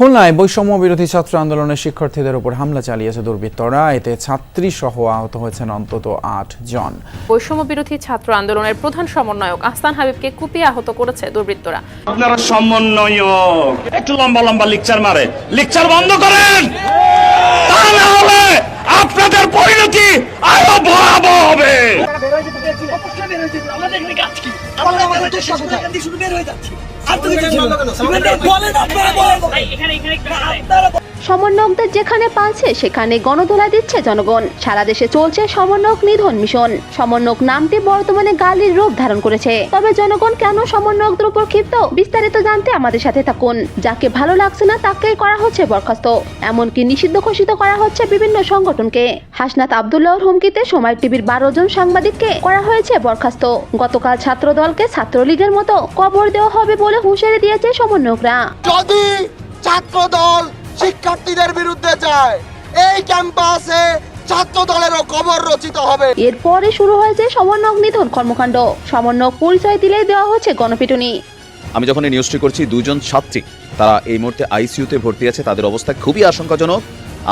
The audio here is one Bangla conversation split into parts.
খুলনায় বৈষম্য বিরোধী ছাত্র আন্দোলনের শিক্ষার্থীদের উপর হামলা চালিয়েছে দুর্বৃত্তরা। এতে ছাত্রী সহ আহত হয়েছেন অন্তত ৮ জন। বৈষম্য বিরোধী ছাত্র আন্দোলনের প্রধান সমন্বয়ক আহসান হাবিবকে কুপিয়ে আহত করেছে দুর্বৃত্তরা। আপনারা সমন্বয়ক একটু লম্বা লম্বা লেকচার মারে, লেকচার বন্ধ করেন, তা না হলে আপনাদের পরিণতি আরো ভয়াবহ হবে। সমন্বয়কদের যেখানে পাচ্ছে সেখানে গণধোলাই দিচ্ছে জনগণ। সারা দেশে চলছে সমন্বয়ক নিধন মিশন। সমন্বয়ক নামটি বর্তমানে গালির রূপ ধারণ করেছে। তবে জনগণ কেন সমন্বয়কদের উপর ক্ষিপ্ত, বিস্তারিত জানতে আমাদের সাথে থাকুন। যাকে ভালো লাগছে না তাকেই করা হচ্ছে বরখাস্ত, এমনকি নিষিদ্ধ ঘোষিত করা হচ্ছে বিভিন্ন সংগঠনকে। হাসনাত আব্দুল্লাহর হুমকিতে সময় টিভির 12 জন সাংবাদিককে করা হয়েছে বরখাস্ত। গতকাল ছাত্রদলকে ছাত্রলীগের মতো কবর দেওয়া হবে বলে হুঁশিয়ারি দিয়েছে সমন্বয়করা। যদি ছাত্রদল শিক্ষার্থীদের বিরুদ্ধে যায়, এই ক্যাম্পাসে ছাত্র দলেরও কবর রচিত হবে। এরপরে শুরু হয়েছে সমন্বয়ক নিধন কর্মকাণ্ড। সমন্বয়ক পরিচয় দিলেই দেওয়া হচ্ছে গণপিটুনি। আমি যখন এই নিউজটি করছি, 2 জন ছাত্রী তারা এই মুহূর্তে আইসিইউতে ভর্তি আছে। তাদের অবস্থা খুবই আশঙ্কাজনক।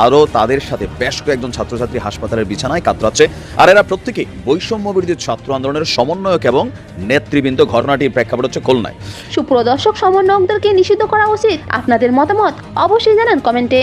আরও তাদের সাথে বেশ কয়েকজন ছাত্রছাত্রী হাসপাতালের বিছানায় কাতরাচ্ছে। আর এরা প্রত্যেকেই বৈষম্য বিরোধী ছাত্র আন্দোলনের সমন্বয়ক এবং নেতৃবৃন্দ। ঘটনাটির প্রেক্ষাপট হচ্ছে খুলনায়। সুপ্রিয় দর্শক, সমন্বয়কদেরকে নিষিদ্ধ করা উচিত। আপনাদের মতামত অবশ্যই জানান কমেন্টে।